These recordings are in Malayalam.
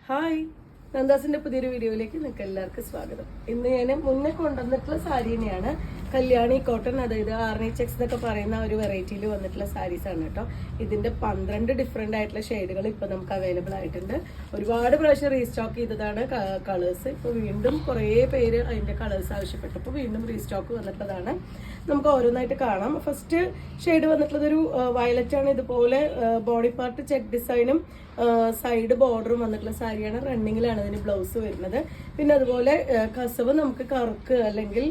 ഹായ്, നന്ദാസിന്റെ പുതിയൊരു വീഡിയോയിലേക്ക് നിങ്ങൾക്ക് എല്ലാവർക്കും സ്വാഗതം. ഇന്ന് ഞാൻ മുന്നേ കൊണ്ടുവന്നിട്ടുള്ള സാരി തന്നെയാണ് കല്യാണി കോട്ടൺ, അതായത് ആർണി ചെക്സ് എന്നൊക്കെ പറയുന്ന ഒരു വെറൈറ്റിയിൽ വന്നിട്ടുള്ള സാരീസ് ആണ് കേട്ടോ. ഇതിന്റെ 12 ഡിഫറെന്റ് ആയിട്ടുള്ള ഷെയ്ഡുകൾ ഇപ്പൊ നമുക്ക് അവൈലബിൾ ആയിട്ടുണ്ട്. ഒരുപാട് പ്രാവശ്യം റീസ്റ്റോക്ക് ചെയ്തതാണ് കളേഴ്സ്. ഇപ്പൊ വീണ്ടും കുറേ പേര് അതിന്റെ കളേഴ്സ് ആവശ്യപ്പെട്ടപ്പോൾ വീണ്ടും റീസ്റ്റോക്ക് വന്നിട്ടുള്ളതാണ്. നമുക്ക് ഓരോന്നായിട്ട് കാണാം. ഫസ്റ്റ് ഷെയ്ഡ് വന്നിട്ടുള്ളത് ഒരു വയലറ്റ് ആണ്. ഇതുപോലെ ബോഡി പാർട്ട് ചെക്ക് ഡിസൈനും സൈഡ് ബോർഡറും വന്നിട്ടുള്ള സാരിയാണ്. റണ്ണിങ്ങിലാണ് ഇതിന് ബ്ലൗസ് വരുന്നത്. പിന്നെ അതുപോലെ കസവ് നമുക്ക് കറുക്ക് അല്ലെങ്കിൽ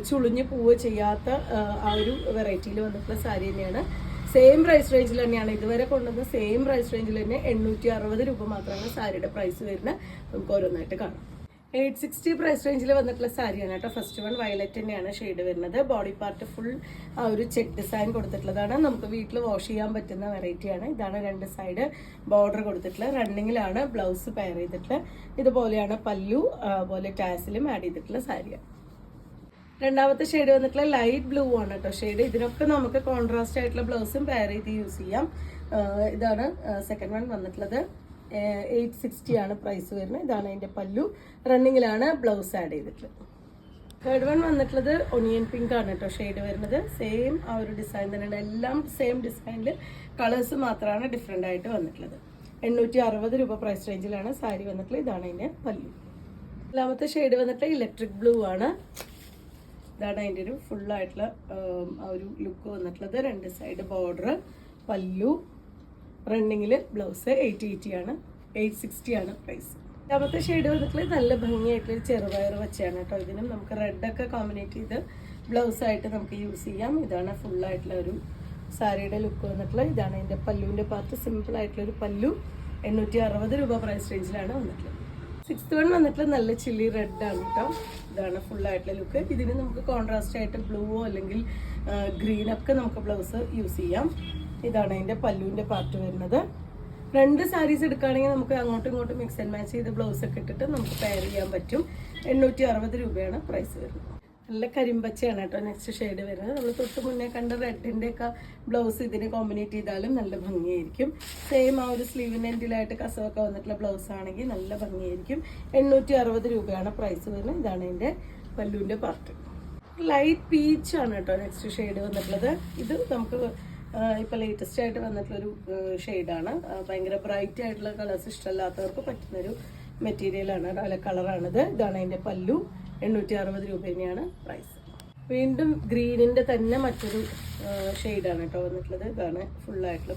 ചുളിഞ്ഞ് പൂവ് ചെയ്യാത്ത ആ ഒരു വെറൈറ്റിയിൽ വന്നിട്ടുള്ള സാരി തന്നെയാണ്. സെയിം പ്രൈസ് റേഞ്ചിൽ തന്നെയാണ് ഇതുവരെ കൊണ്ടുവന്ന സെയിം പ്രൈസ് റേഞ്ചിൽ തന്നെ 860 രൂപ മാത്രമാണ് സാരിയുടെ പ്രൈസ് വരുന്നത്. നമുക്ക് ഓരോന്നായിട്ട് കാണാം. 860 പ്രൈസ് റേഞ്ചിൽ വന്നിട്ടുള്ള സാരിയാണ് കേട്ടോ. ഫസ്റ്റ് വൺ വയലറ്റ് തന്നെയാണ് ഷെയ്ഡ് വരുന്നത്. ബോഡി പാർട്ട് ഫുൾ ആ ഒരു ചെക്ക് ഡിസൈൻ കൊടുത്തിട്ടുള്ളതാണ്. നമുക്ക് വീട്ടിൽ വാഷ് ചെയ്യാൻ പറ്റുന്ന വെറൈറ്റിയാണ്. ഇതാണ് രണ്ട് സൈഡ് ബോർഡർ കൊടുത്തിട്ടുള്ളത്. റണ്ണിങ്ങിലാണ് ബ്ലൗസ് പെയർ ചെയ്തിട്ടുള്ളത്. ഇതുപോലെയാണ് പല്ലു, പോലെ ടാസിലും ആഡ് ചെയ്തിട്ടുള്ള സാരിയാണ്. രണ്ടാമത്തെ ഷെയ്ഡ് വന്നിട്ടുള്ള ലൈറ്റ് ബ്ലൂ ആണ് കേട്ടോ ഷെയ്ഡ്. ഇതിനൊക്കെ നമുക്ക് കോൺട്രാസ്റ്റ് ആയിട്ടുള്ള ബ്ലൗസും പെയർ ചെയ്ത് യൂസ് ചെയ്യാം. ഇതാണ് സെക്കൻഡ് വൺ വന്നിട്ടുള്ളത്. 860 ആണ് പ്രൈസ് വരുന്നത്. ഇതാണ് അതിന്റെ പല്ലു. റണ്ണിങ്ങിലാണ് ബ്ലൗസ് ആഡ് ചെയ്തിട്ടുള്ളത്. തേർഡ് വൺ വന്നിട്ടുള്ളത് ഒണിയൻ പിങ്ക് ആണ് കേട്ടോ ഷെയ്ഡ് വരുന്നത്. സെയിം ആ ഒരു ഡിസൈൻ തന്നെയാണ്. എല്ലാം സെയിം ഡിസൈനിൽ കളേഴ്സ് മാത്രമാണ് ഡിഫറെന്റ് ആയിട്ട് വന്നിട്ടുള്ളത്. 860 രൂപ പ്രൈസ് റേഞ്ചിലാണ് സാരി വന്നിട്ടുള്ളത്. ഇതാണ് അതിന്റെ പല്ലു. രണ്ടാമത്തെ ഷെയ്ഡ് വന്നിട്ട് ഇലക്ട്രിക് ബ്ലൂ ആണ്. ഇതാണ് അതിൻ്റെ ഒരു ഫുള്ളായിട്ടുള്ള ആ ഒരു ലുക്ക് വന്നിട്ടുള്ളത്. രണ്ട് സൈഡ് ബോർഡർ, പല്ലു, റണ്ണിങ്ങിൽ ബ്ലൗസ്. 880 ആണ്. 860 ആണ് പ്രൈസ്. രണ്ടാമത്തെ ഷെയ്ഡ് വന്നിട്ടുള്ളത് നല്ല ഭംഗിയായിട്ടുള്ള ചെറുപയർ വെച്ചാണ് കേട്ടോ. ഇതിനും നമുക്ക് റെഡൊക്കെ കോമ്പിനേറ്റ് ചെയ്ത് ബ്ലൗസ് ആയിട്ട് നമുക്ക് യൂസ് ചെയ്യാം. ഇതാണ് ഫുള്ളായിട്ടുള്ള ഒരു സാരിയുടെ ലുക്ക് വന്നിട്ടുള്ളത്. ഇതാണ് അതിൻ്റെ പല്ലുവിൻ്റെ പാർട്ട്. സിമ്പിൾ ആയിട്ടുള്ള ഒരു പല്ലു. 860 രൂപ പ്രൈസ് റേഞ്ചിലാണ് വന്നിട്ടുള്ളത്. സിക്സ്ത് വൺ വന്നിട്ടുള്ള നല്ല ചില്ലി റെഡ് ആണ് കേട്ടോ. ഇതാണ് ഫുള്ളായിട്ടുള്ള ലുക്ക്. ഇതിന് നമുക്ക് കോൺട്രാസ്റ്റ് ആയിട്ട് ബ്ലൂവോ അല്ലെങ്കിൽ ഗ്രീനൊക്കെ നമുക്ക് ബ്ലൗസ് യൂസ് ചെയ്യാം. ഇതാണ് അതിൻ്റെ പല്ലുവിൻ്റെ പാർട്ട് വരുന്നത്. രണ്ട് സാരീസ് എടുക്കുകയാണെങ്കിൽ നമുക്ക് അങ്ങോട്ടും ഇങ്ങോട്ടും മിക്സ് ആൻഡ് മാച്ച് ചെയ്ത് ബ്ലൗസ് ഒക്കെ ഇട്ടിട്ട് നമുക്ക് പെയർ ചെയ്യാൻ പറ്റും. 860 രൂപയാണ് പ്രൈസ് വരുന്നത്. നല്ല കരിമ്പച്ചയാണ് കേട്ടോ നെക്സ്റ്റ് ഷെയ്ഡ് വരുന്നത്. നമ്മൾ തൊട്ട് മുന്നേ കണ്ട റെഡിൻ്റെ ഒക്കെ ബ്ലൗസ് ഇതിന് കോമ്പിനേറ്റ് ചെയ്താലും നല്ല ഭംഗിയായിരിക്കും. സെയിം ആ ഒരു സ്ലീവിൻ്റെ എൻഡിലായിട്ട് കസവൊക്കെ വന്നിട്ടുള്ള ബ്ലൗസ് ആണെങ്കിൽ നല്ല ഭംഗിയായിരിക്കും. 860 രൂപയാണ് പ്രൈസ് വരുന്നത്. ഇതാണ് അതിൻ്റെ പല്ലുവിൻ്റെ പാർട്ട്. ലൈറ്റ് പീച്ച് ആണ് കേട്ടോ നെക്സ്റ്റ് ഷെയ്ഡ് വന്നിട്ടുള്ളത്. ഇത് നമുക്ക് ഇപ്പം ലേറ്റസ്റ്റ് ആയിട്ട് വന്നിട്ടുള്ളൊരു ഷെയ്ഡാണ്. ഭയങ്കര ബ്രൈറ്റ് ആയിട്ടുള്ള കളേഴ്സ് ഇഷ്ടമല്ലാത്തവർക്ക് പറ്റുന്നൊരു മെറ്റീരിയലാണ്, അല്ല കളറാണിത്. ഇതാണ് അതിൻ്റെ പല്ലു. 860 രൂപ തന്നെയാണ് പ്രൈസ്. വീണ്ടും ഗ്രീനിൻ്റെ തന്നെ മറ്റൊരു ഷെയ്ഡാണ് കേട്ടോ വന്നിട്ടുള്ളത്. ഇതാണ് ഫുള്ളായിട്ടുള്ള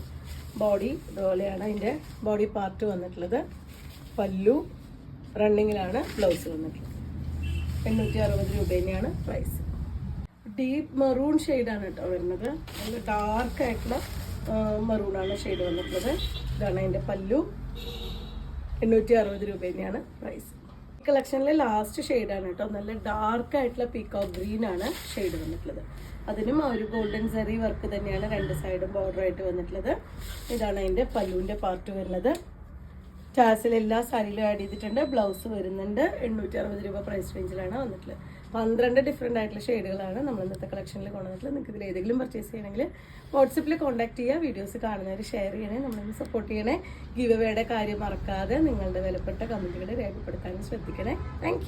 ബോഡി. ഇതുപോലെയാണ് അതിൻ്റെ ബോഡി പാർട്ട് വന്നിട്ടുള്ളത്. പല്ലു, റണ്ണിങ്ങിലാണ് ബ്ലൗസ് വന്നിട്ടുള്ളത്. 860 രൂപ തന്നെയാണ് പ്രൈസ്. ഡീപ്പ് മെറൂൺ ഷെയ്ഡാണ് കേട്ടോ വരുന്നത്. നല്ല ഡാർക്ക് ആയിട്ടുള്ള മെറൂണാണ് ഷെയ്ഡ് വന്നിട്ടുള്ളത്. ഇതാണ് അതിൻ്റെ പല്ലു. 860 രൂപ തന്നെയാണ് പ്രൈസ്. കളക്ഷനിലെ ലാസ്റ്റ് ഷെയ്ഡാണ് കേട്ടോ. നല്ല ഡാർക്ക് ആയിട്ടുള്ള പീക്കോക്ക് ഗ്രീൻ ആണ് ഷെയ്ഡ് വന്നിട്ടുള്ളത്. അതിനും ആ ഒരു ഗോൾഡൻ സെറി വർക്ക് തന്നെയാണ് രണ്ട് സൈഡും ബോർഡർ ആയിട്ട് വന്നിട്ടുള്ളത്. ഇതാണ് അതിൻ്റെ പല്ലുവിൻ്റെ പാർട്ട് വരുന്നത്. ടാസിൽ എല്ലാ സാരിയിലും ആഡ് ചെയ്തിട്ടുണ്ട്. ബ്ലൗസ് വരുന്നുണ്ട്. 860 രൂപ പ്രൈസ് റേഞ്ചിലാണ് വന്നിട്ടുള്ളത്. 12 ഡിഫറെൻ്റ് ആയിട്ടുള്ള ഷെയ്ഡുകളാണ് നമ്മൾ ഇന്നത്തെ കളക്ഷനിൽ കൊണ്ടുവന്നിട്ടുള്ളത്. നിങ്ങൾക്ക് ഇതിൽ ഏതെങ്കിലും പർച്ചേസ് ചെയ്യണമെങ്കിൽ വാട്സപ്പിൽ കോൺടാക്ട് ചെയ്യുക. വീഡിയോസ് കാണുന്നവർ ഷെയർ ചെയ്യണേ, നമ്മളൊന്ന് സപ്പോർട്ട് ചെയ്യണേ. ഗിവ് അവേയുടെ കാര്യം മറക്കാതെ നിങ്ങളുടെ വിലപ്പെട്ട കമൻറ്റുകൾ രേഖപ്പെടുത്താനും ശ്രദ്ധിക്കണേ. താങ്ക്